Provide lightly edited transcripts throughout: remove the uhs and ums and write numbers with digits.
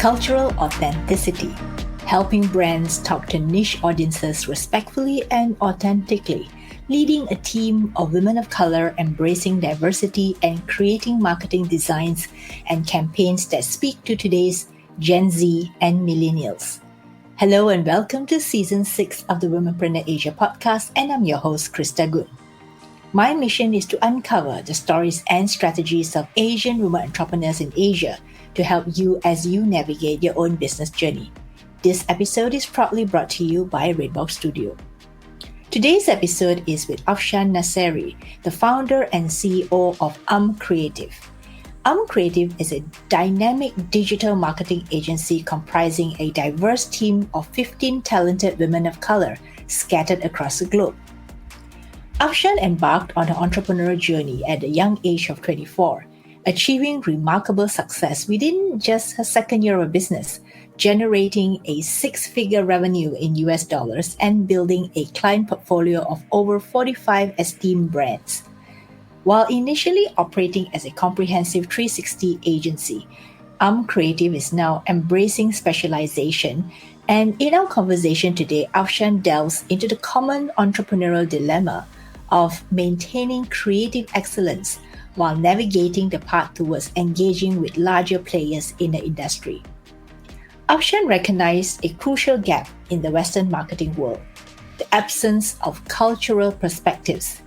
Cultural authenticity, helping brands talk to niche audiences respectfully and authentically, leading a team of women of color embracing diversity and creating marketing designs and campaigns that speak to today's Gen Z and millennials. Hello and welcome to Season 6 of the Womenpreneur Asia podcast, and I'm your host, Krista Gun. My mission is to uncover the stories and strategies of Asian women entrepreneurs in Asia to help you as you navigate your own business journey. This episode is proudly brought to you by Redbox Studio. Today's episode is with Afshan Nasseri, the founder and CEO of Aam Creative. Aam Creative is a dynamic digital marketing agency comprising a diverse team of 15 talented women of color scattered across the globe. Afshan embarked on her entrepreneurial journey at the young age of 24, achieving remarkable success within just her second year of business, generating a six-figure revenue in US dollars and building a client portfolio of over 45 esteemed brands. While initially operating as a comprehensive 360 agency, Aam Creative is now embracing specialization. And in our conversation today, Afshan delves into the common entrepreneurial dilemma of maintaining creative excellence while navigating the path towards engaging with larger players in the industry. Afshan recognized a crucial gap in the Western marketing world: the absence of cultural perspectives.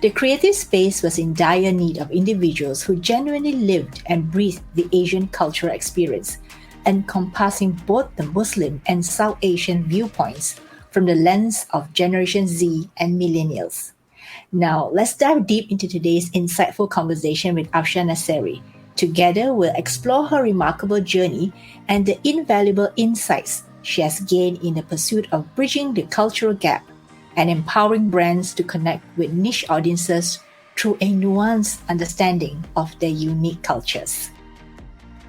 The creative space was in dire need of individuals who genuinely lived and breathed the Asian cultural experience, encompassing both the Muslim and South Asian viewpoints from the lens of Generation Z and millennials. Now, let's dive deep into today's insightful conversation with Afshan Nasseri. Together, we'll explore her remarkable journey and the invaluable insights she has gained in the pursuit of bridging the cultural gap and empowering brands to connect with niche audiences through a nuanced understanding of their unique cultures.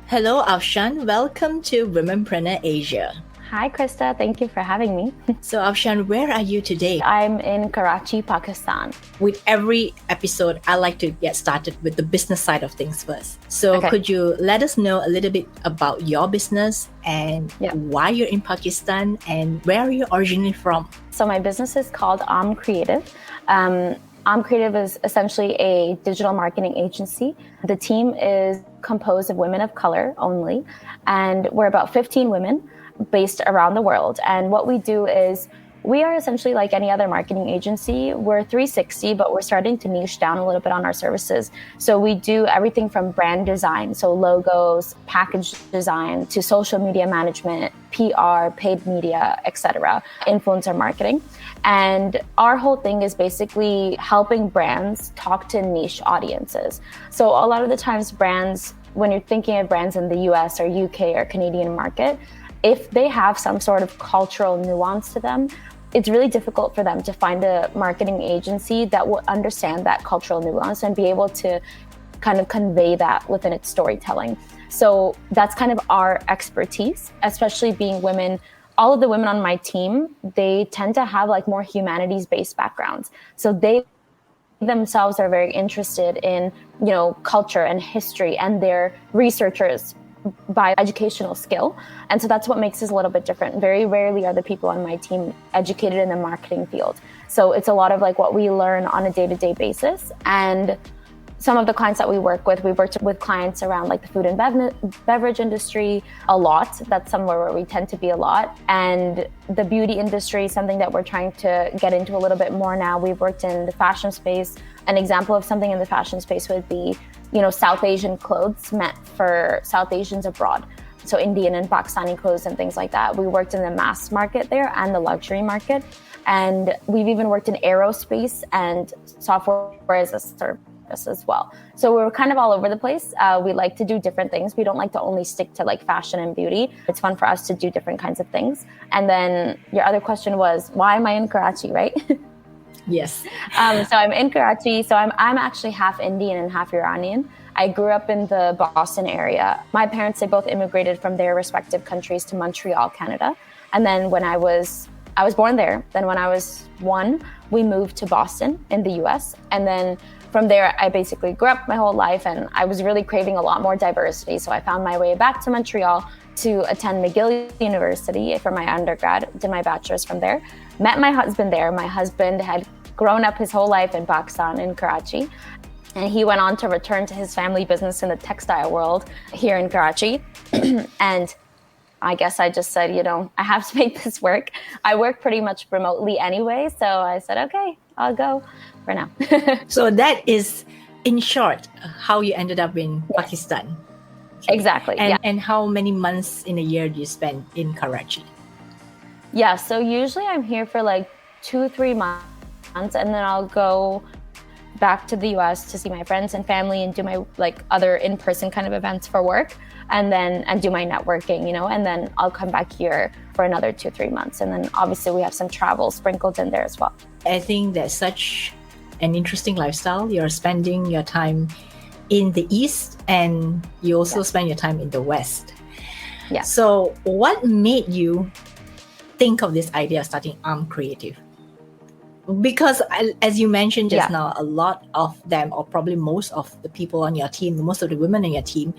Hello, Afshan. Welcome to Womenpreneur Asia. Hi, Krista. Thank you for having me. So, Afshan, where are you today? I'm in Karachi, Pakistan. With every episode, I like to get started with the business side of things first. So, Could you let us know a little bit about your business and why you're in Pakistan and where are you originally from? So, my business is called Aam Creative. Aam Creative is essentially a digital marketing agency. The team is composed of women of color only, and we're about 15 women based around the world. And what we do is we are essentially like any other marketing agency. We're 360, but we're starting to niche down a little bit on our services. So we do everything from brand design, so logos, package design, to social media management, PR, paid media, etc., influencer marketing. And our whole thing is basically helping brands talk to niche audiences. So a lot of the times brands, when you're thinking of brands in the US or UK or Canadian market, if they have some sort of cultural nuance to them, it's really difficult for them to find a marketing agency that will understand that cultural nuance and be able to kind of convey that within its storytelling. So that's kind of our expertise, especially being women. All of the women on my team, they tend to have like more humanities-based backgrounds. So they themselves are very interested in, culture and history, and they're researchers by educational skill. And so that's what makes us a little bit different. Very rarely are the people on my team educated in the marketing field. So it's a lot of like what we learn on a day-to-day basis. And some of the clients that we worked with clients around like the food and beverage industry a lot. That's somewhere where we tend to be a lot. And the beauty industry, something that we're trying to get into a little bit more now. We've worked in the fashion space. An example of something in the fashion space would be, South Asian clothes meant for South Asians abroad. So Indian and Pakistani clothes and things like that. We worked in the mass market there and the luxury market. And we've even worked in aerospace and software as a service as well. So we're kind of all over the place. We like to do different things. We don't like to only stick to like fashion and beauty. It's fun for us to do different kinds of things. And then your other question was, why am I in Karachi, right? Yes. So I'm in Karachi. So I'm actually half Indian and half Iranian. I grew up in the Boston area. My parents, they both immigrated from their respective countries to Montreal, Canada. And then when I was born there. Then when I was 1, we moved to Boston in the US. And then from there, I basically grew up my whole life and I was really craving a lot more diversity. So I found my way back to Montreal to attend McGill University for my undergrad, did my bachelor's from there. Met my husband there. My husband had grown up his whole life in Pakistan, in Karachi. And he went on to return to his family business in the textile world here in Karachi. And I guess I just said, I have to make this work. I work pretty much remotely anyway. So I said, okay, I'll go for now. So that is, in short, how you ended up in Pakistan. Exactly. And how many months in a year do you spend in Karachi? Yeah, so usually I'm here for like 2-3 months, and then I'll go back to the US to see my friends and family and do my other in-person kind of events for work, and do my networking, and then I'll come back here for another 2-3 months. And then obviously we have some travel sprinkled in there as well. I think that's such an interesting lifestyle. You're spending your time in the East and you also spend your time in the West. Yeah. So what made you think of this idea of starting Aam Creative? Because as you mentioned just now, a lot of them, or probably most of the people on your team, most of the women on your team,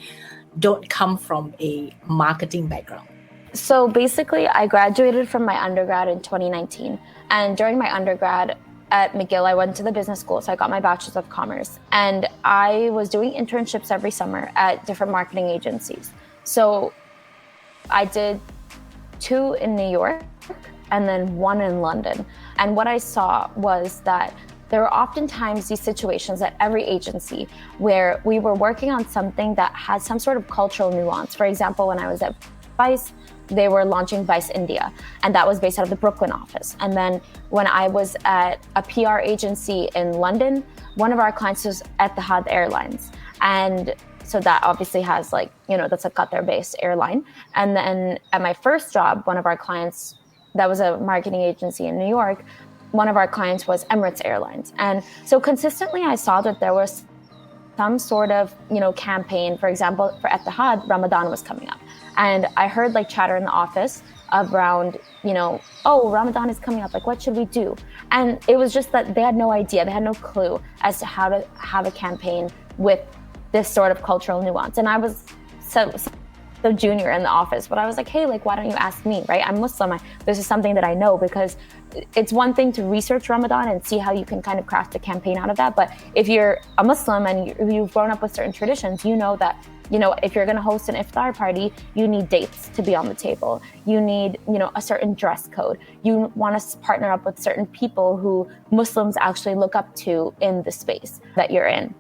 don't come from a marketing background. So basically, I graduated from my undergrad in 2019. And during my undergrad at McGill, I went to the business school. So I got my bachelor's of commerce. And I was doing internships every summer at different marketing agencies. So I did 2 in New York and then 1 in London. And what I saw was that there were oftentimes these situations at every agency where we were working on something that had some sort of cultural nuance. For example, when I was at Vice, they were launching Vice India, and that was based out of the Brooklyn office. And then when I was at a PR agency in London, one of our clients was Etihad Airlines. And so that obviously has that's a Qatar-based airline. And then at my first job, one of our clients, that was a marketing agency in New York, one of our clients was Emirates Airlines. And so consistently I saw that there was some sort of, campaign. For example, for Etihad, Ramadan was coming up. And I heard chatter in the office around, oh, Ramadan is coming up. What should we do? And it was just that they had no idea. They had no clue as to how to have a campaign with this sort of cultural nuance. And I was so junior in the office, but I was like, hey, why don't you ask me, right? I'm Muslim. This is something that I know, because it's one thing to research Ramadan and see how you can kind of craft a campaign out of that. But if you're a Muslim and you've grown up with certain traditions, you know that, if you're going to host an iftar party, you need dates to be on the table. You need, a certain dress code. You want to partner up with certain people who Muslims actually look up to in the space that you're in.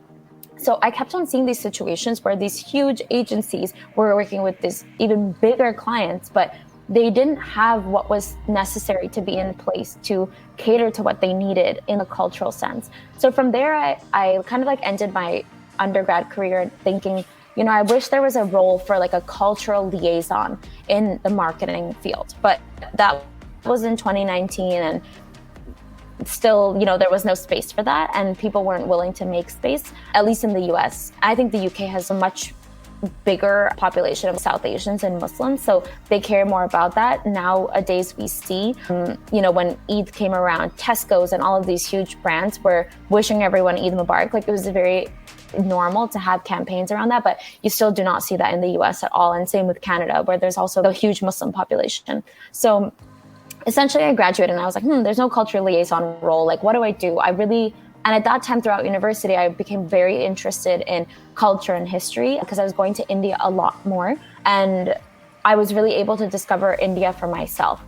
So I kept on seeing these situations where these huge agencies were working with these even bigger clients, but they didn't have what was necessary to be in place to cater to what they needed in a cultural sense. So from there, I kind of ended my undergrad career thinking, I wish there was a role for a cultural liaison in the marketing field. But that was in 2019, and still, there was no space for that, and people weren't willing to make space, at least in the US. I think the UK has a much bigger population of South Asians and Muslims, so they care more about that. Nowadays, we see, when Eid came around, Tesco's and all of these huge brands were wishing everyone Eid Mubarak. It was very normal to have campaigns around that, but you still do not see that in the US at all. And same with Canada, where there's also a huge Muslim population. So essentially, I graduated and I was like, there's no cultural liaison role. What do I do? And at that time throughout university, I became very interested in culture and history because I was going to India a lot more. And I was really able to discover India for myself.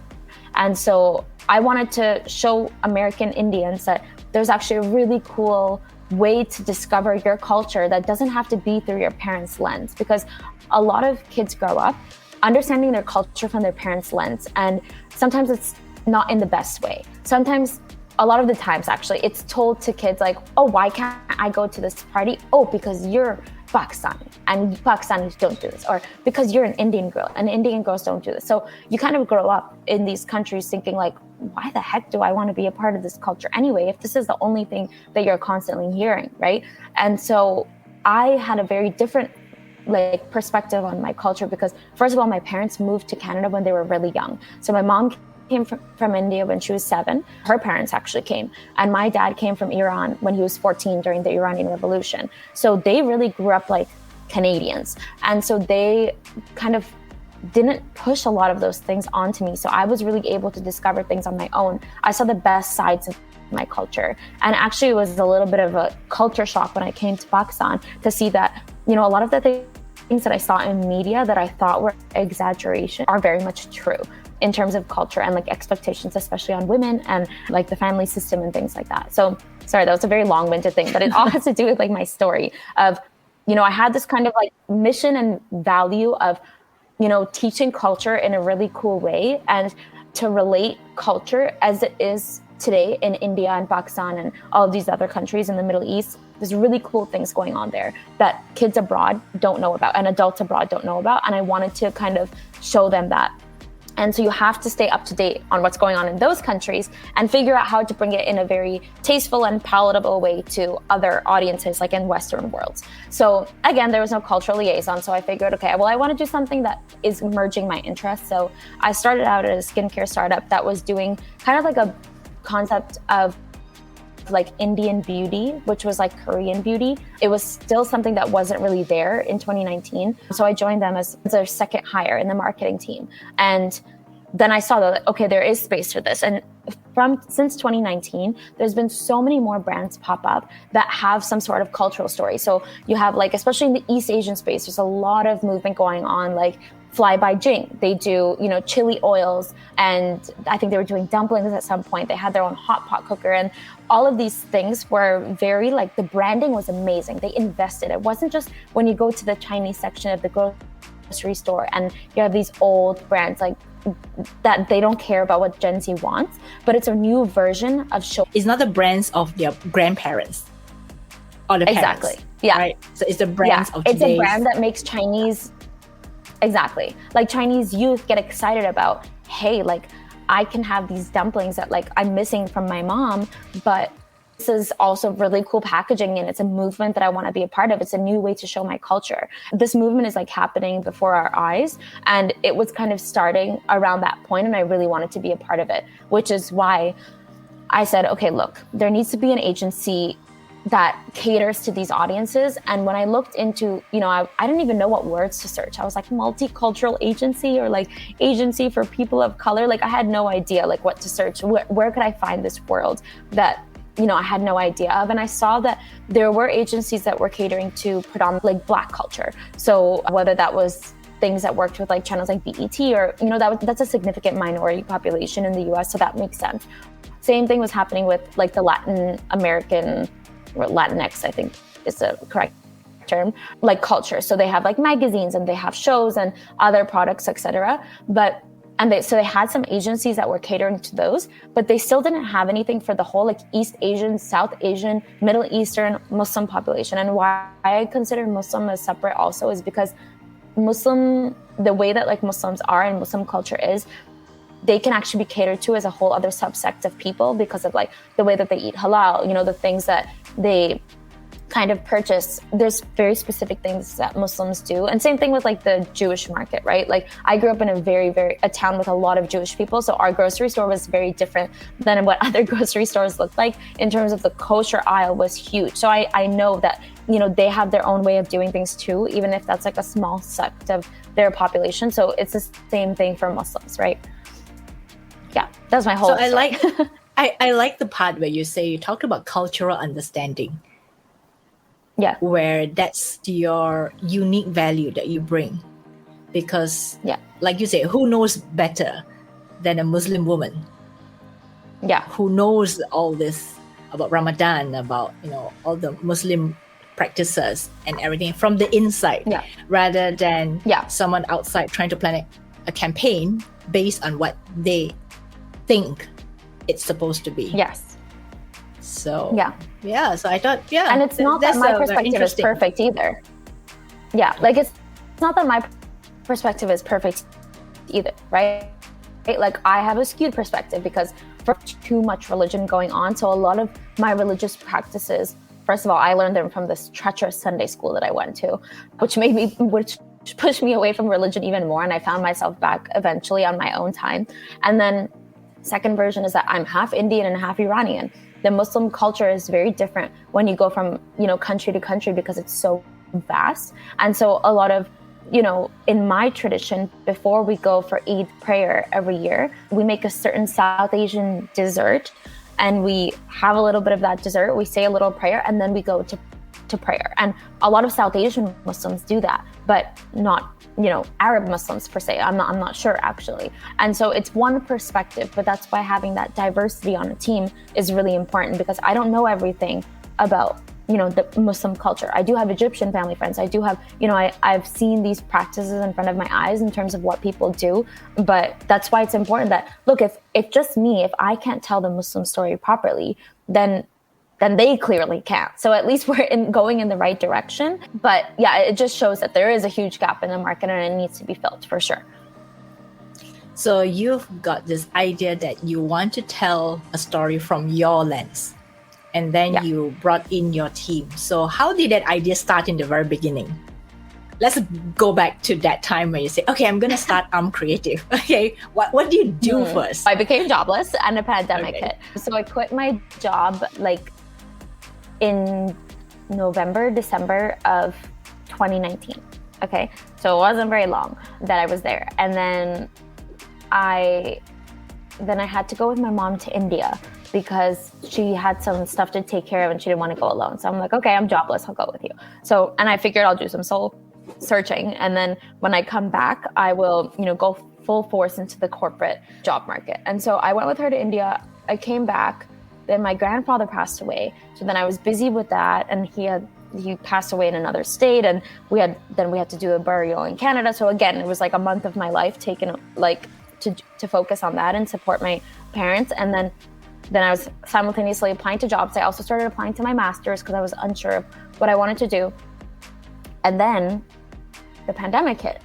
And so I wanted to show American Indians that there's actually a really cool way to discover your culture that doesn't have to be through your parents' lens. Because a lot of kids grow up understanding their culture from their parents' lens. And sometimes it's not in the best way. A lot of the times, actually, it's told to kids oh, why can't I go to this party? Oh, because you're Pakistani and Pakistanis don't do this. Or because you're an Indian girl and Indian girls don't do this. So you kind of grow up in these countries thinking why the heck do I want to be a part of this culture anyway, if this is the only thing that you're constantly hearing, right? And so I had a very different perspective on my culture because, first of all, my parents moved to Canada when they were really young. So my mom came from India when she was 7. Her parents actually came. And my dad came from Iran when he was 14 during the Iranian Revolution. So they really grew up like Canadians. And so they kind of didn't push a lot of those things onto me. So I was really able to discover things on my own. I saw the best sides of my culture. And actually it was a little bit of a culture shock when I came to Pakistan to see that, a lot of the things that I saw in media that I thought were exaggeration are very much true in terms of culture and like expectations, especially on women and like the family system and things like that. So sorry, that was a very long-winded thing, but it all has to do with like my story of, I had this kind of like mission and value of, teaching culture in a really cool way and to relate culture as it is today in India and Pakistan and all of these other countries in the Middle East. There's really cool things going on there that kids abroad don't know about and adults abroad don't know about. And I wanted to kind of show them that. And so you have to stay up to date on what's going on in those countries and figure out how to bring it in a very tasteful and palatable way to other audiences, like in Western worlds. So again, there was no cultural liaison. So I figured, okay, well, I want to do something that is merging my interests. So I started out at a skincare startup that was doing kind of like a concept of like Indian beauty, which was like Korean beauty. It was still something that wasn't really there in 2019. So I joined them as their second hire in the marketing team. And then I saw that, okay, there is space for this. And since 2019, there's been so many more brands pop up that have some sort of cultural story. So you have like, especially in the East Asian space, there's a lot of movement going on, like Fly by Jing. They do, chili oils, and I think they were doing dumplings at some point. They had their own hot pot cooker, and all of these things were very like, the branding was amazing. They invested. It wasn't just when you go to the Chinese section of the grocery store and you have these old brands like that they don't care about what Gen Z wants, but it's a new version of show. It's not the brands of their grandparents or the parents. Exactly. Yeah. Right. So it's the brands of today's. It's a brand that makes Chinese. Exactly. Like Chinese youth get excited about, hey, like I can have these dumplings that like I'm missing from my mom, but this is also really cool packaging and it's a movement that I want to be a part of. It's a new way to show my culture. This movement is like happening before our eyes, and it was kind of starting around that point, and I really wanted to be a part of it, which is why I said, okay, look, there needs to be an agency that caters to these audiences. And when I looked into, I didn't even know what words to search. I was like multicultural agency or like agency for people of color. Like I had no idea like what to search. Where could I find this world that, I had no idea of? And I saw that there were agencies that were catering to predominantly like Black culture. So whether that was things that worked with like channels like BET or, that's a significant minority population in the US. So that makes sense. Same thing was happening with like the Latin American, or Latinx, I think is the correct term, like culture. So they have like magazines and they have shows and other products, etc. So they had some agencies that were catering to those, but they still didn't have anything for the whole like East Asian, South Asian, Middle Eastern Muslim population. And why I consider Muslim as separate also is because the way that like Muslims are and Muslim culture is, they can actually be catered to as a whole other subsect of people because of like the way that they eat halal, the things that they kind of purchase. There's very specific things that Muslims do. And same thing with like the Jewish market, right? Like I grew up in a town with a lot of Jewish people. So our grocery store was very different than what other grocery stores looked like in terms of the kosher aisle was huge. So I know that, they have their own way of doing things too, even if that's like a small sect of their population. So it's the same thing for Muslims, right? Yeah, that's my whole So story. I like the part where you talk about cultural understanding. Yeah. Where that's your unique value that you bring. Because like you say, who knows better than a Muslim woman? Yeah. Who knows all this about Ramadan, about, all the Muslim practices and everything from the inside, rather than someone outside trying to plan a campaign based on what they think it's supposed to be. Yes. So so I thought and it's not that my perspective is perfect either. Like it's not that my perspective is perfect either, right? Like I have a skewed perspective because for too much religion going on. So a lot of my religious practices, first of all, I learned them from this treacherous Sunday school that I went to, which pushed me away from religion even more. And I found myself back eventually on my own time. And then second version is that I'm half Indian and half Iranian. The Muslim culture is very different when you go from, country to country because it's so vast. And so a lot of in my tradition, before we go for Eid prayer every year, we make a certain South Asian dessert and we have a little bit of that dessert. We say a little prayer and then we go to prayer. And a lot of South Asian Muslims do that, but not, Arab Muslims per se. I'm not sure actually. And so it's one perspective, but that's why having that diversity on a team is really important, because I don't know everything about the Muslim culture. I do have Egyptian family friends. I do have, I've seen these practices in front of my eyes in terms of what people do. But that's why it's important that, look, if just me, if I can't tell the Muslim story properly, then they clearly can't. So at least we're going in the right direction. But yeah, it just shows that there is a huge gap in the market and it needs to be filled for sure. So you've got this idea that you want to tell a story from your lens, and then you brought in your team. So how did that idea start in the very beginning? Let's go back to that time where you say, okay, I'm going to start Aam Creative. Okay, what do you do first? I became jobless and a pandemic hit. So I quit my job in November, December of 2019. Okay, so it wasn't very long that I was there. And then I had to go with my mom to India because she had some stuff to take care of and she didn't want to go alone. So I'm like, okay, I'm jobless, I'll go with you. So, and I figured I'll do some soul searching. And then when I come back, I will, go full force into the corporate job market. And so I went with her to India. I came back. Then my grandfather passed away. So then I was busy with that, and he passed away in another state, and we had to do a burial in Canada. So again, it was like a month of my life taken to focus on that and support my parents. And then I was simultaneously applying to jobs. I also started applying to my master's because I was unsure of what I wanted to do. And then the pandemic hit.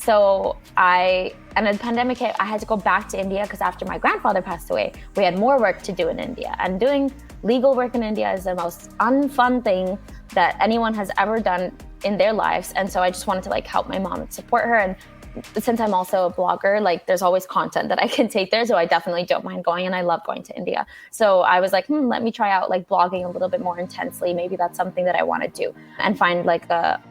And the pandemic hit, I had to go back to India because after my grandfather passed away, we had more work to do in India. And doing legal work in India is the most unfun thing that anyone has ever done in their lives. And so I just wanted to help my mom and support her. And since I'm also a blogger, there's always content that I can take there. So I definitely don't mind going, and I love going to India. So I was like, let me try out blogging a little bit more intensely. Maybe that's something that I want to do and find a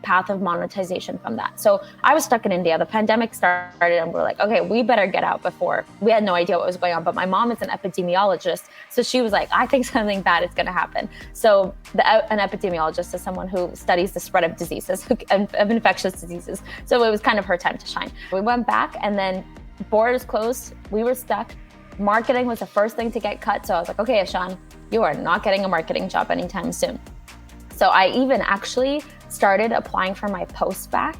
path of monetization from that. So I was stuck in India. The pandemic started and we're like, okay, we better get out before. We had no idea what was going on, but my mom is an epidemiologist. So she was like, I think something bad is going to happen. So an epidemiologist is someone who studies the spread of diseases, of infectious diseases. So it was kind of her time to shine. We went back and then borders closed. We were stuck. Marketing was the first thing to get cut. So I was like, okay, Afshan, you are not getting a marketing job anytime soon. So I even actually started applying for my post-bac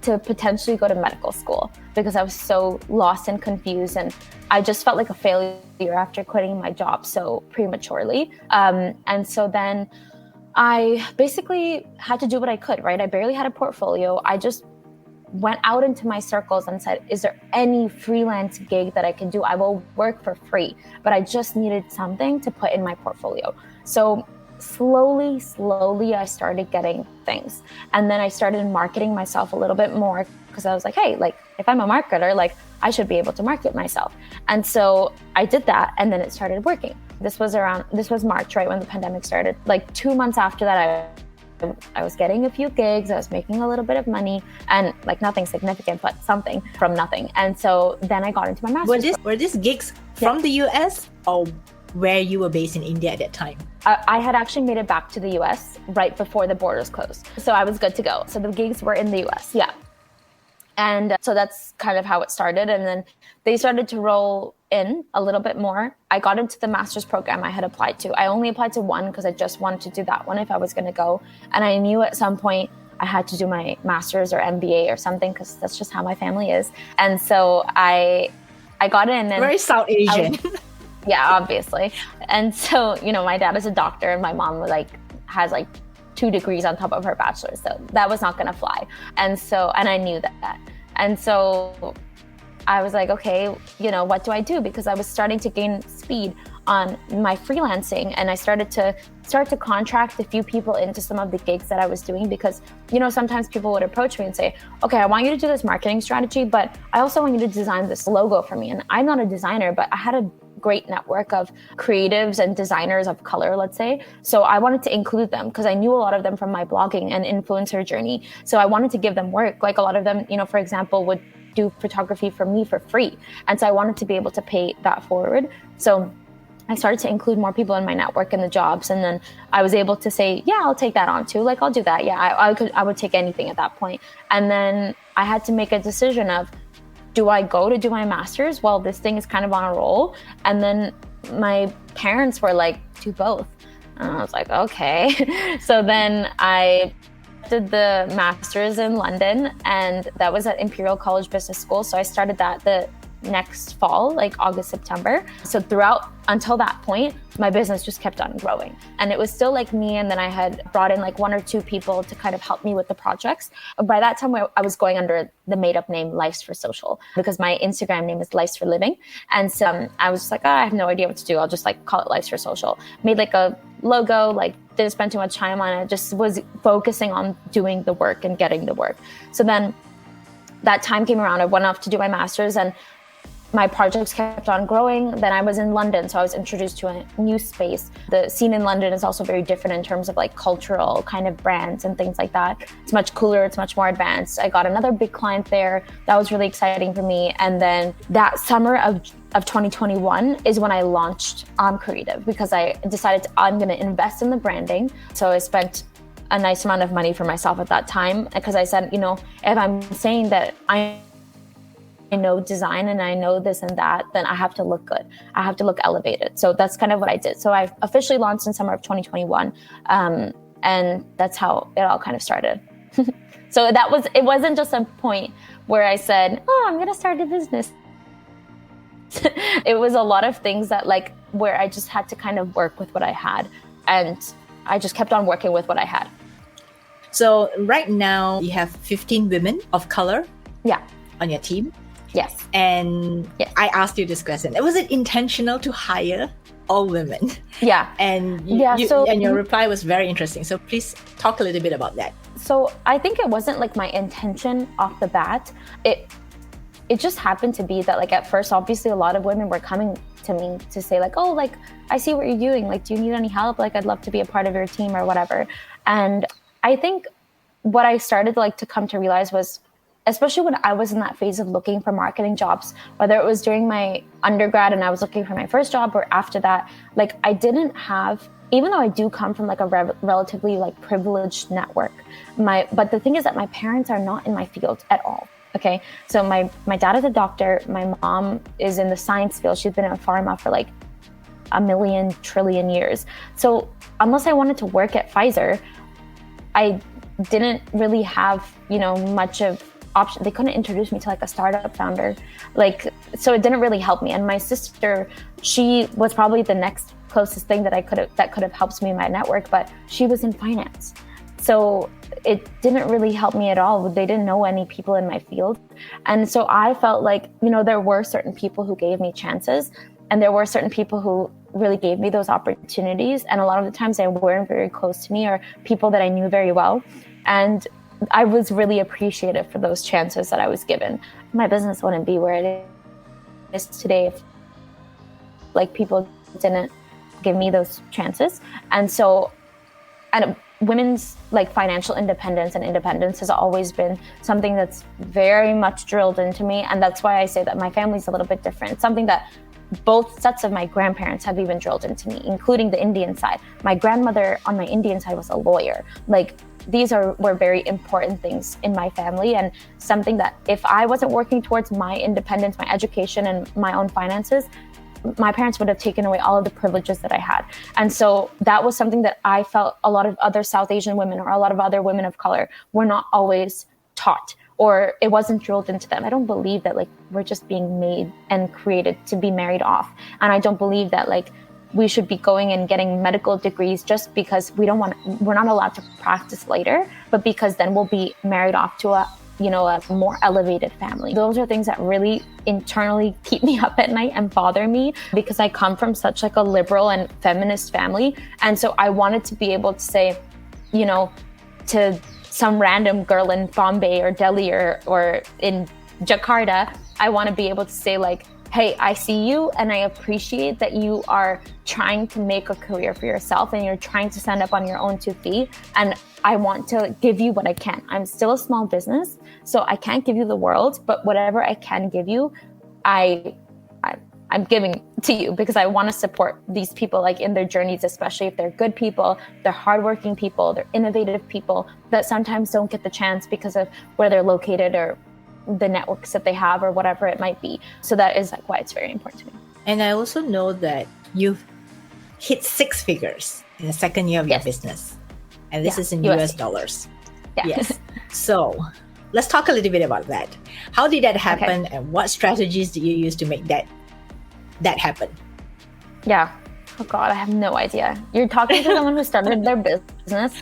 to potentially go to medical school because I was so lost and confused, and I just felt like a failure after quitting my job so prematurely. And so then I basically had to do what I could, right? I barely had a portfolio. I just went out into my circles and said, is there any freelance gig that I can do? I will work for free, but I just needed something to put in my portfolio. So slowly I started getting things, and then I started marketing myself a little bit more because I was like, hey, if I'm a marketer, I should be able to market myself. And so I did that, and then it started working. This was March, right when the pandemic started. 2 months after that, I was getting a few gigs, I was making a little bit of money, and nothing significant, but something from nothing. And so then I got into my master's. Were these gigs from the US or where you were based in India at that time? I had actually made it back to the US right before the borders closed. So I was good to go. So the gigs were in the US, yeah. And so that's kind of how it started. And then they started to roll in a little bit more. I got into the master's program I had applied to. I only applied to one because I just wanted to do that one if I was going to go. And I knew at some point I had to do my master's or MBA or something because that's just how my family is. And so I got in. And very South Asian. Yeah, obviously. And so, my dad is a doctor and my mom has 2 degrees on top of her bachelor's. So that was not going to fly. And I knew that. And so I was like, okay, what do I do? Because I was starting to gain speed on my freelancing, and I started to contract a few people into some of the gigs that I was doing because, sometimes people would approach me and say, okay, I want you to do this marketing strategy, but I also want you to design this logo for me. And I'm not a designer, but I had a great network of creatives and designers of color, let's say. So I wanted to include them because I knew a lot of them from my blogging and influencer journey. So I wanted to give them work. Like a lot of them, for example, would do photography for me for free. And so I wanted to be able to pay that forward. So I started to include more people in my network and the jobs. And then I was able to say, yeah, I'll take that on too. Like, I'll do that. Yeah, I would take anything at that point. And then I had to make a decision of, do I go to do my master's? Well, this thing is kind of on a roll. And then my parents were like, do both. And I was like, okay. So then I did the master's in London, and that was at Imperial College Business School. So I started that the next fall, like August, September. So throughout until that point, my business just kept on growing. And it was still like me. And then I had brought in like 1 or 2 people to kind of help me with the projects. By that time, I was going under the made up name Life's for Social, because my Instagram name is Life's for Living. And so I was just like, I have no idea what to do. I'll just like call it Life's for Social. Made like a logo, like didn't spend too much time on it, just was focusing on doing the work and getting the work. So then that time came around, I went off to do my master's, and my projects kept on growing. Then I was in London, so I was introduced to a new space. The scene in London is also very different in terms of like cultural kind of brands and things like that. It's much cooler, it's much more advanced. I got another big client there. That was really exciting for me. And then that summer of 2021 is when I launched Aam Creative, because I decided I'm going to invest in the branding. So I spent a nice amount of money for myself at that time, because I said, if I'm saying that I know design and I know this and that, then I have to look good. I have to look elevated. So that's kind of what I did. So I officially launched in summer of 2021. And that's how it all kind of started. So it wasn't just a point where I said, I'm going to start a business. It was a lot of things that where I just had to kind of work with what I had. And I just kept on working with what I had. So right now you have 15 women of color on your team. Yes. And yes. I asked you this question. Was it intentional to hire all women? Yeah. And your reply was very interesting. So please talk a little bit about that. So I think it wasn't like my intention off the bat. It just happened to be that at first, obviously a lot of women were coming to me to say I see what you're doing. Do you need any help? I'd love to be a part of your team or whatever. And I think what I started to come to realize was, especially when I was in that phase of looking for marketing jobs, whether it was during my undergrad and I was looking for my first job, or after that, I didn't have, even though I do come from a relatively privileged network, but the thing is that my parents are not in my field at all. Okay. So my dad is a doctor. My mom is in the science field. She's been in pharma for a million trillion years. So unless I wanted to work at Pfizer, I didn't really have, much of option. They couldn't introduce me to a startup founder. So it didn't really help me. And my sister, she was probably the next closest thing that could have helped me in my network, but she was in finance. So it didn't really help me at all. They didn't know any people in my field. And so I felt there were certain people who gave me chances, and there were certain people who really gave me those opportunities. And a lot of the times they weren't very close to me, or people that I knew very well. And I was really appreciative for those chances that I was given. My business wouldn't be where it is today if people didn't give me those chances. And so, women's financial independence and independence has always been something that's very much drilled into me. And that's why I say that my family's a little bit different. It's something that both sets of my grandparents have even drilled into me, including the Indian side. My grandmother on my Indian side was a lawyer. These were very important things in my family, and something that if I wasn't working towards my independence, my education, and my own finances, my parents would have taken away all of the privileges that I had. And so that was something that I felt a lot of other South Asian women, or a lot of other women of color, were not always taught, or it wasn't drilled into them. I don't believe that we're just being made and created to be married off. And I don't believe that we should be going and getting medical degrees just because we're not allowed to practice later, but because then we'll be married off to a more elevated family. Those are things that really internally keep me up at night and bother me, because I come from such a liberal and feminist family. And so I wanted to be able to say, to some random girl in Bombay or Delhi or in Jakarta, I want to be able to say hey, I see you and I appreciate that you are trying to make a career for yourself and you're trying to stand up on your own 2 feet. And I want to give you what I can. I'm still a small business, so I can't give you the world, but whatever I can give you, I'm giving to you because I want to support these people like in their journeys, especially if they're good people, they're hardworking people, they're innovative people that sometimes don't get the chance because of where they're located or the networks that they have or whatever it might be. So that is like why it's very important to me. And I also know that you've hit 6 figures in the second year of your business. And this is in US dollars. Yeah. Yes. So let's talk a little bit about that. How did that happen and what strategies did you use to make that happen? Yeah. Oh God, I have no idea. You're talking to someone who started their business.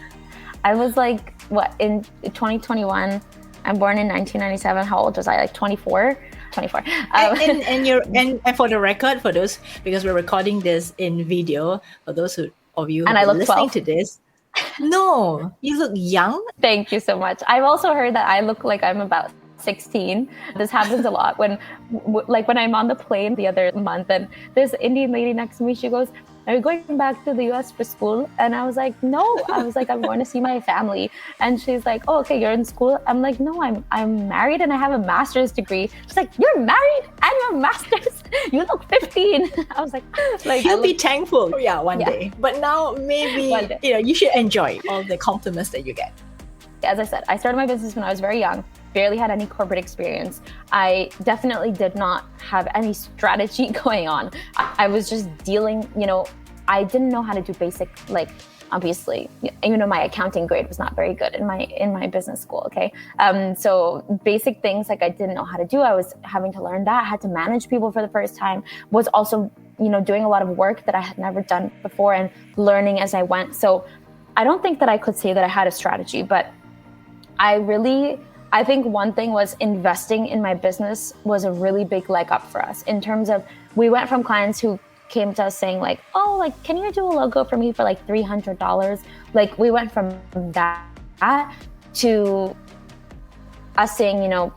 I was like, what, in 2021? I'm born in 1997. How old was I? Like 24? 24. And for the record, for those, because we're recording this in video, for those of you who are listening 12. to this, no, you look young. Thank you so much. I've also heard that I look like I'm about 16. This happens a lot when I'm on the plane the other month and this Indian lady next to me, she goes, are you going back to the US for school? And I was like, no. I was like, I'm going to see my family. And she's like, oh, okay, you're in school? I'm like, no, I'm married and I have a master's degree. She's like, you're married and you have a master's? You look 15. I was like you'll be thankful. Yeah, one day. But now maybe you should enjoy all the compliments that you get. As I said, I started my business when I was very young, barely had any corporate experience. I definitely did not have any strategy going on. I was just dealing, I didn't know how to do basic, obviously, my accounting grade was not very good in my business school, okay? So basic things like I didn't know how to do. I was having to learn that. I had to manage people for the first time, was also, doing a lot of work that I had never done before and learning as I went. So I don't think that I could say that I had a strategy, but I think one thing was investing in my business was a really big leg up for us in terms of we went from clients who came to us saying like, oh, like, can you do a logo for me for like $300? Like we went from that to us saying,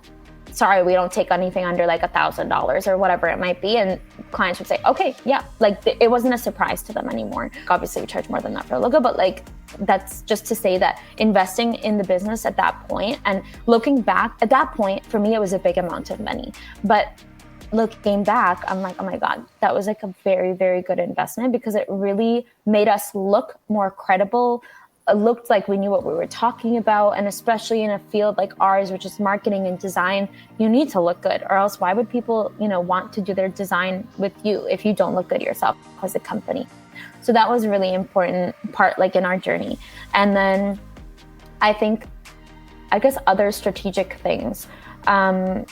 sorry, we don't take anything under like $1,000 or whatever it might be. And clients would say, okay, yeah, like it wasn't a surprise to them anymore. Obviously we charge more than that for a logo, but like, that's just to say that investing in the business at that point and looking back at that point, for me, it was a big amount of money. But looking back, I'm like, oh my God, that was like a very, very good investment because it really made us look more credible. It looked like we knew what we were talking about. And especially in a field like ours, which is marketing and design, you need to look good or else why would people, want to do their design with you if you don't look good yourself as a company? So that was a really important part, like in our journey. And then I guess other strategic things. Let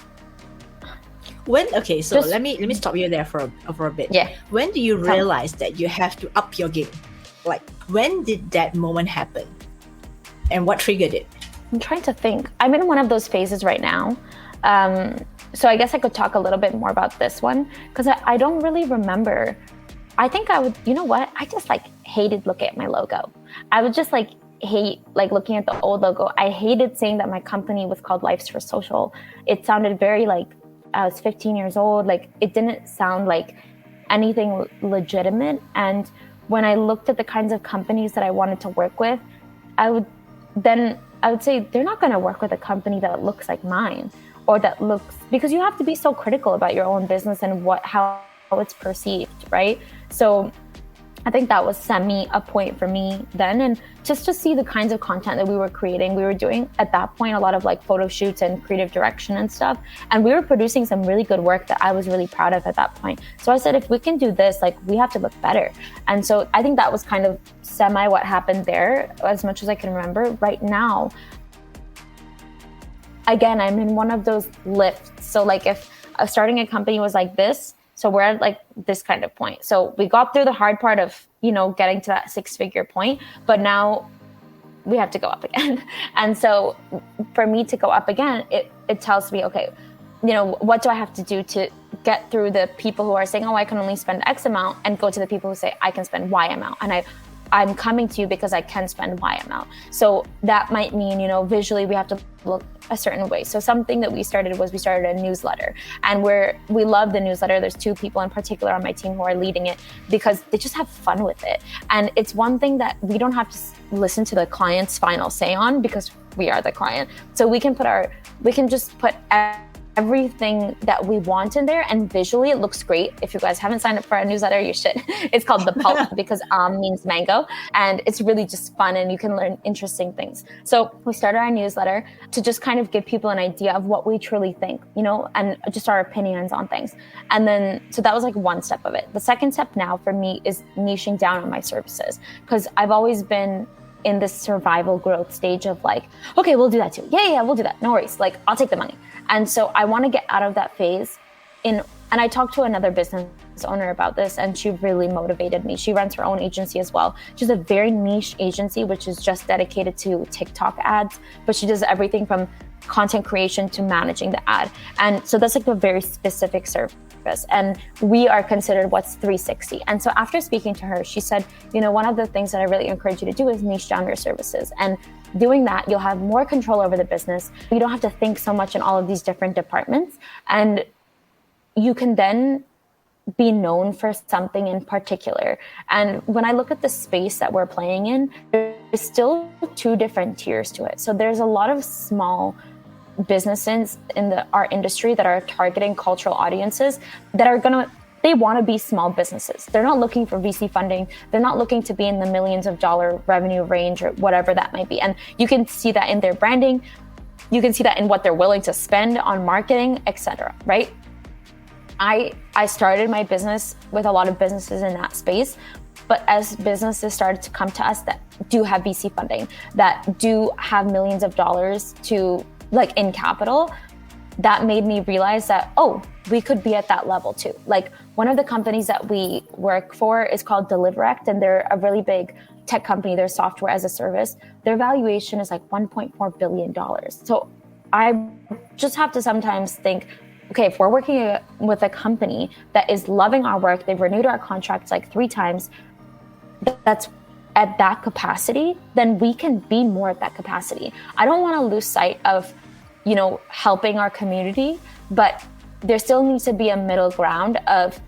me stop you there for a bit. Yeah. When do you realize that you have to up your game? Like, when did that moment happen? And what triggered it? I'm trying to think. I'm in one of those phases right now. So I guess I could talk a little bit more about this one because I don't really remember. I think I would, I just hated looking at my logo. I would just hate looking at the old logo. I hated saying that my company was called Life's for Social. It sounded very I was 15 years old. It didn't sound like anything legitimate. And when I looked at the kinds of companies that I wanted to work with, I would say they're not going to work with a company that looks like mine or that looks, because you have to be so critical about your own business and how it's perceived, right? So I think that was a point for me then. And just to see the kinds of content that we were creating, we were doing at that point a lot of photo shoots and creative direction and stuff. And we were producing some really good work that I was really proud of at that point. So I said, if we can do this, we have to look better. And so I think that was kind of what happened there, as much as I can remember. Right now, again, I'm in one of those lifts. So if starting a company was like this, so we're at this kind of point. So we got through the hard part of, getting to that 6-figure point, but now we have to go up again. And so for me to go up again, it tells me, okay, what do I have to do to get through the people who are saying, oh, I can only spend X amount, and go to the people who say I can spend Y amount. And I'm coming to you because I can spend Y amount. So that might mean, visually we have to look a certain way. So something that we started a newsletter, and we love the newsletter. There's 2 people in particular on my team who are leading it because they just have fun with it. And it's one thing that we don't have to listen to the client's final say on, because we are the client. So we can just put everything that we want in there, and visually it looks great. If you guys haven't signed up for a newsletter, you should. It's called The Pulp because means mango, and it's really just fun and you can learn interesting things. So we started our newsletter to just kind of give people an idea of what we truly think, and just our opinions on things. And then, so that was like one step of it. The second step now for me is niching down on my services, because I've always been in this survival growth stage of like, okay, we'll do that too. Yeah, we'll do that. No worries. Like, I'll take the money. And so I want to get out of that phase and I talked to another business owner about this, and she really motivated me. She runs her own agency as well. She's a very niche agency, which is just dedicated to TikTok ads, but she does everything from content creation to managing the ad. And so that's like a very specific service. And we are considered what's 360. And so after speaking to her, she said, one of the things that I really encourage you to do is niche down your services. And doing that, you'll have more control over the business. You don't have to think so much in all of these different departments. And you can then be known for something in particular. And when I look at the space that we're playing in, there's still 2 different tiers to it. So there's a lot of small businesses in our industry that are targeting cultural audiences that are they want to be small businesses. They're not looking for VC funding. They're not looking to be in the millions of dollar revenue range or whatever that might be. And you can see that in their branding. You can see that in what they're willing to spend on marketing, etc. Right? I started my business with a lot of businesses in that space. But as businesses started to come to us that do have VC funding, that do have millions of dollars to like in capital, that made me realize that, we could be at that level too. Like one of the companies that we work for is called Deliverect, and they're a really big tech company. They're software as a service. Their valuation is like $1.4 billion. So I just have to sometimes think, okay, if we're working with a company that is loving our work, they've renewed our contracts like 3 times, that's at that capacity, then we can be more at that capacity. I don't want to lose sight of helping our community, but there still needs to be a middle ground of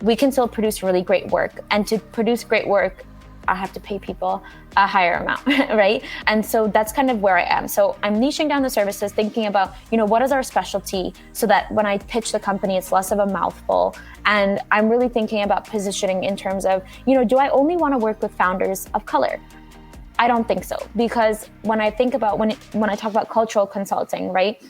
we can still produce really great work. And to produce great work, I have to pay people a higher amount, right? And so that's kind of where I am. So I'm niching down the services, thinking about, what is our specialty so that when I pitch the company, it's less of a mouthful. And I'm really thinking about positioning in terms of, do I only want to work with founders of color? I don't think so, because when I think about when I talk about cultural consulting, right?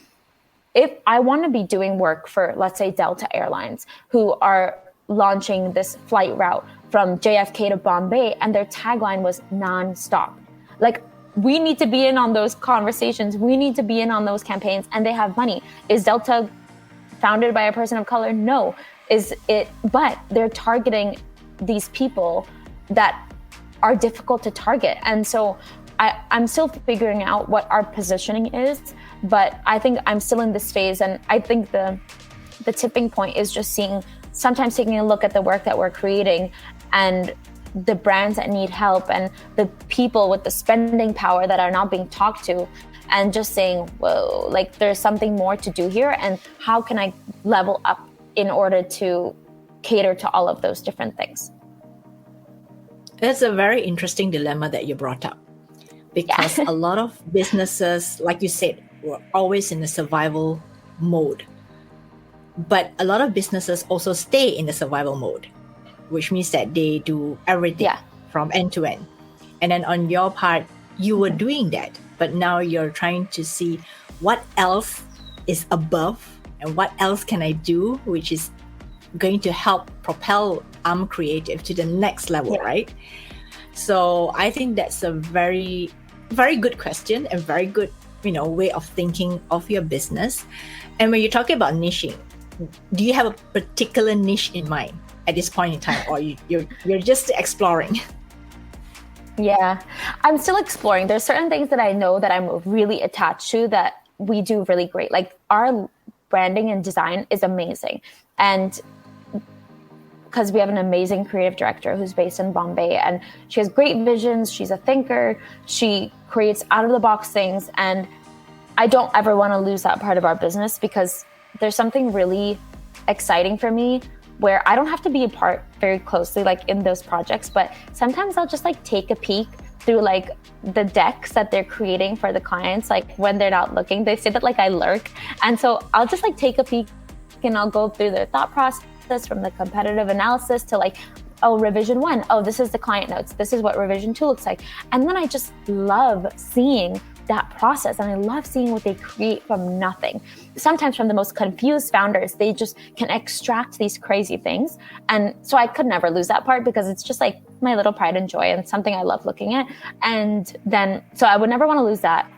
If I want to be doing work for, let's say, Delta Airlines, who are launching this flight route from JFK to Bombay, and their tagline was nonstop. Like, we need to be in on those conversations. We need to be in on those campaigns, and they have money. Is Delta founded by a person of color? No. But they're targeting these people that are difficult to target. And so I'm still figuring out what our positioning is, but I think I'm still in this phase. And I think the tipping point is just sometimes taking a look at the work that we're creating and the brands that need help and the people with the spending power that are not being talked to, and just saying, whoa, like there's something more to do here. And how can I level up in order to cater to all of those different things? That's a very interesting dilemma that you brought up, because a lot of businesses, like you said, were always in the survival mode. But a lot of businesses also stay in the survival mode, which means that they do everything from end to end. And then on your part, you were doing that, but now you're trying to see what else is above and what else can I do, which is going to help propel Aam Creative to the next level, right? So I think that's a very, very good question and very good, way of thinking of your business. And when you're talking about niching, do you have a particular niche in mind at this point in time, or you're just exploring? Yeah, I'm still exploring. There's certain things that I know that I'm really attached to that we do really great. Like our branding and design is amazing. And because we have an amazing creative director who's based in Bombay, and she has great visions. She's a thinker. She creates out of the box things. And I don't ever want to lose that part of our business, because there's something really exciting for me where I don't have to be a part very closely like in those projects, but sometimes I'll just like take a peek through like the decks that they're creating for the clients, like when they're not looking. They say that like I lurk, and so I'll just like take a peek and I'll go through their thought process from the competitive analysis to like, oh, revision 1, oh, this is the client notes, this is what revision 2 looks like. And then I just love seeing that process, and I love seeing what they create from nothing. Sometimes from the most confused founders, they just can extract these crazy things. And so I could never lose that part, because it's just like my little pride and joy and something I love looking at. And then, so I would never want to lose that.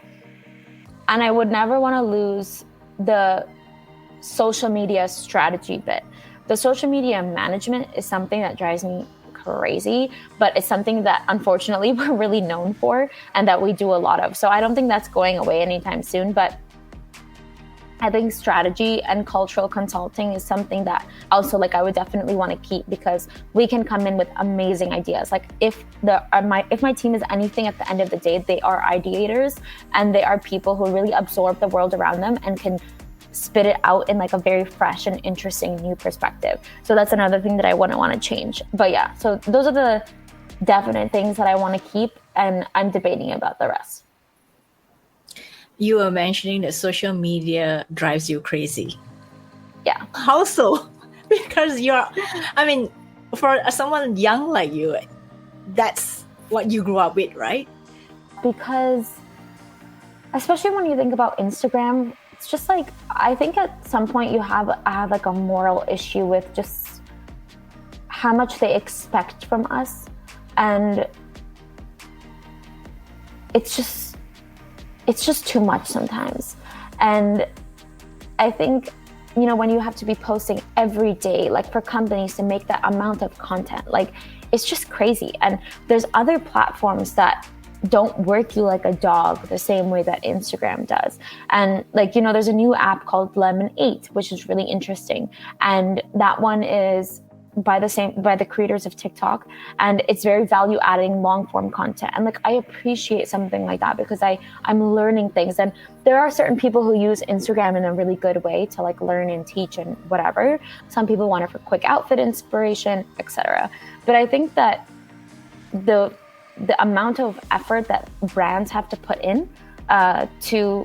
And I would never want to lose the social media strategy bit. The social media management is something that drives me crazy, but it's something that unfortunately we're really known for and that we do a lot of. So I don't think that's going away anytime soon, but I think strategy and cultural consulting is something that also like I would definitely want to keep, because we can come in with amazing ideas. Like if my team is anything at the end of the day, they are ideators, and they are people who really absorb the world around them and can spit it out in like a very fresh and interesting new perspective. So that's another thing that I wouldn't want to change. But yeah, so those are the definite things that I want to keep, and I'm debating about the rest. You were mentioning that social media drives you crazy. Yeah. How so? Because for someone young like you, that's what you grew up with, right? Because especially when you think about Instagram, it's just like, I think at some point I have like a moral issue with just how much they expect from us. And it's just too much sometimes. And I think, when you have to be posting every day, like for companies to make that amount of content, like it's just crazy. And there's other platforms that don't work you like a dog the same way that Instagram does. And like, there's a new app called Lemon8, which is really interesting. And that one is by the creators of TikTok, and it's very value adding long form content. And like I appreciate something like that, because I'm learning things. And there are certain people who use Instagram in a really good way to like learn and teach and whatever. Some people want it for quick outfit inspiration, etc. But I think that the amount of effort that brands have to put in to